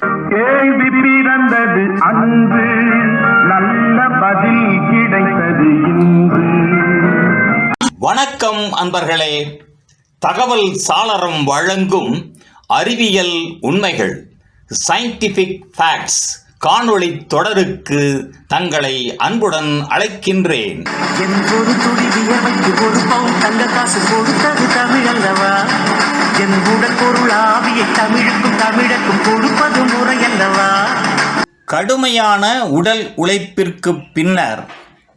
கேள்வி பிறந்தது அன்று, நல்ல பதில் கிடைத்தது இன்று. வணக்கம் அன்பர்களே. தகவல் சாளரம் வழங்கும் அறிவியல் உண்மைகள் சயின்டிபிக் ஃபேக்ட்ஸ் காணொளி தொடருக்கு தங்களை அன்புடன் அழைக்கின்றேன். என் ஒரு துளி வியர்வைக்கு ஒரு பவுன் தங்க காசு கொடுத்தது தமிழ் அல்லவா? என் உடல் பொருள் ஆவியை தமிழுக்கும் தமிழக்கும் கொடுப்பது முறை அல்லவா? கடுமையான உடல் உழைப்பிற்கு பின்னர்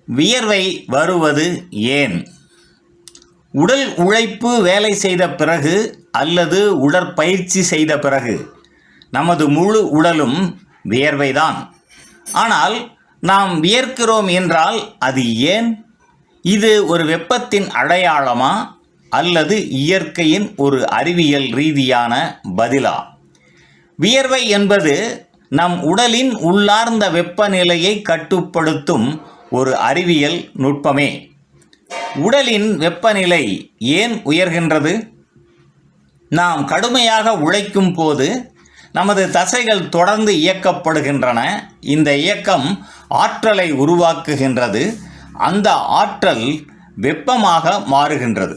வியர்வை வருவது ஏன்? உடல் உழைப்பு வேலை செய்த பிறகு அல்லது உடற்பயிற்சி செய்த பிறகு நமது முழு உடலும் வியர்வைதான். ஆனால் நாம் வியர்க்கிறோம் என்றால் அது ஏன்? இது ஒரு வெப்பத்தின் அடையாளமா அல்லது இயற்கையின் ஒரு அறிவியல் ரீதியான பதிலா? வியர்வை என்பது நம் உடலின் உள்ளார்ந்த வெப்பநிலையை கட்டுப்படுத்தும் ஒரு அறிவியல் நுட்பமே. உடலின் வெப்பநிலை ஏன் உயர்கின்றது? நாம் கடுமையாக உழைக்கும் போது நமது தசைகள் தொடர்ந்து இயக்கப்படுகின்றன. இந்த இயக்கம் ஆற்றலை உருவாக்குகின்றது. அந்த ஆற்றல் வெப்பமாக மாறுகின்றது.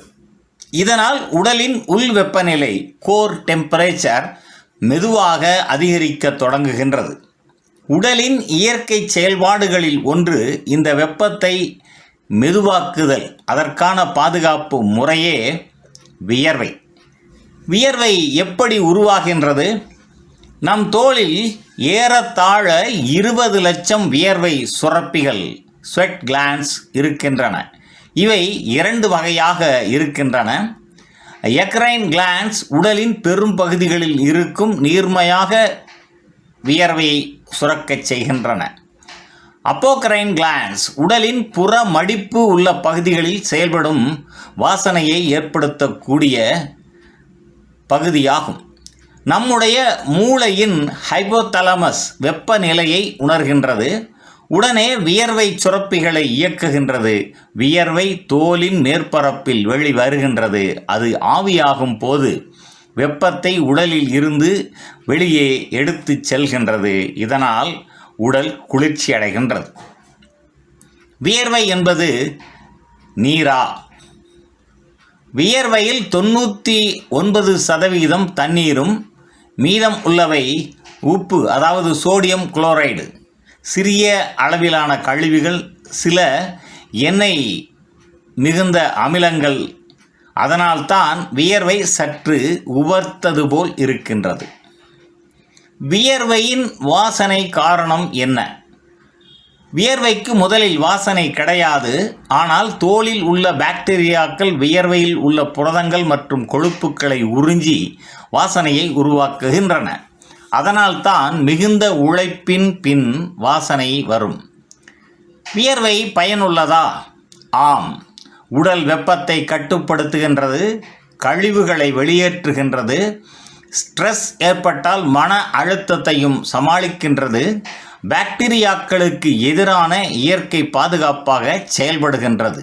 இதனால் உடலின் உள் வெப்பநிலை கோர் டெம்பரேச்சர் மெதுவாக அதிகரிக்க தொடங்குகின்றது. உடலின் இயற்கை செயல்பாடுகளில் ஒன்று இந்த வெப்பத்தை மெதுவாக்குதல். அதற்கான பாதுகாப்பு முறையே வியர்வை. வியர்வை எப்படி உருவாகின்றது? நம் தோலில் ஏறத்தாழ 20 லட்சம் வியர்வை சுரப்பிகள் ஸ்வெட் கிளாண்ட்ஸ் இருக்கின்றன. இவை 2 வகையாக இருக்கின்றன. எக்ரைன் கிளாண்ட்ஸ் உடலின் பெரும் பகுதிகளில் இருக்கும் நீர்மையாக வியர்வையை சுரக்கச் செய்கின்றன. அப்போக்ரைன் கிளாண்ட்ஸ் உடலின் புற மடிப்பு உள்ள பகுதிகளில் செயல்படும் வாசனையை ஏற்படுத்தக்கூடிய பகுதியாகும். நம்முடைய மூளையின் ஹைபோதலமஸ் வெப்பநிலையை உணர்கின்றது. உடனே வியர்வை சுரப்பிகளை இயக்குகின்றது. வியர்வை தோலின் மேற்பரப்பில் வெளிவருகின்றது. அது ஆவியாகும் போது வெப்பத்தை உடலில் இருந்து வெளியே எடுத்து செல்கின்றது. இதனால் உடல் குளிர்ச்சி அடைகின்றது. வியர்வை என்பது நீரா? வியர்வையில் 99% தண்ணீரும் மீதம் உள்ளவை உப்பு, அதாவது சோடியம் குளோரைடு, சிறிய அளவிலான கழிவுகள், சில எண்ணெய் மிகுந்த அமிலங்கள். அதனால்தான் வியர்வை சற்று உவர்த்தது போல் இருக்கின்றது. வியர்வையின் வாசனை காரணம் என்ன? வியர்வைக்கு முதலில் வாசனை கிடையாது. ஆனால் தோலில் உள்ள பாக்டீரியாக்கள் வியர்வையில் உள்ள புரதங்கள் மற்றும் கொழுப்புக்களை உறிஞ்சி வாசனையை உருவாக்குகின்றன. அதனால்தான் மிகுந்த உழைப்பின் பின் வாசனை வரும். வியர்வை பயனுள்ளதா? ஆம். உடல் வெப்பத்தை கட்டுப்படுத்துகின்றது. கழிவுகளை வெளியேற்றுகின்றது. ஸ்ட்ரெஸ் ஏற்பட்டால் மன அழுத்தத்தையும் சமாளிக்கின்றது. பாக்டீரியாக்களுக்கு எதிரான இயற்கை பாதுகாப்பாக செயல்படுகின்றது.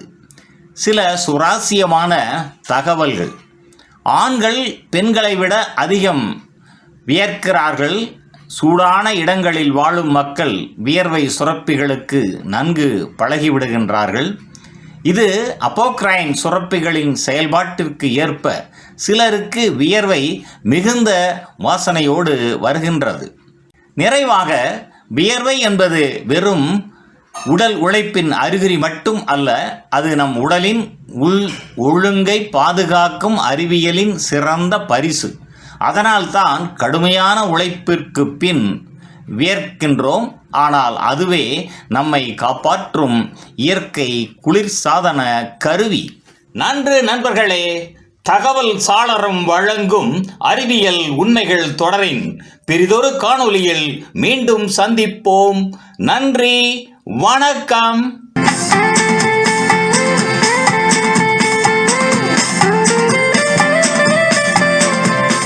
சில சுவாரஸ்யமான தகவல்கள். ஆண்கள் பெண்களை விட அதிகம் வியர்க்கிறார்கள். சூடான இடங்களில் வாழும் மக்கள் வியர்வை சுரப்பிகளுக்கு நன்கு பழகிவிடுகின்றார்கள். இது அப்போக்ரைன் சுரப்பிகளின் செயல்பாட்டிற்கு ஏற்ப சிலருக்கு வியர்வை மிகுந்த வாசனையோடு வருகின்றது. நிறைவாக, வியர்வை என்பது வெறும் உடல் உழைப்பின் அறிகுறி மட்டும் அல்ல. அது நம் உடலின் உள் ஒழுங்கை பாதுகாக்கும் அறிவியலின் சிறந்த பரிசு. அதனால்தான் கடுமையான உழைப்பிற்கு பின் வியர்க்கின்றோம். ஆனால் அதுவே நம்மை காப்பாற்றும் இயற்கை குளிர்சாதன கருவி. நன்று நண்பர்களே. தகவல் சாளரம் வழங்கும் அறிவியல் உண்மைகள் தொடரின் பெரிதொரு காணொளியில் மீண்டும் சந்திப்போம். நன்றி, வணக்கம்.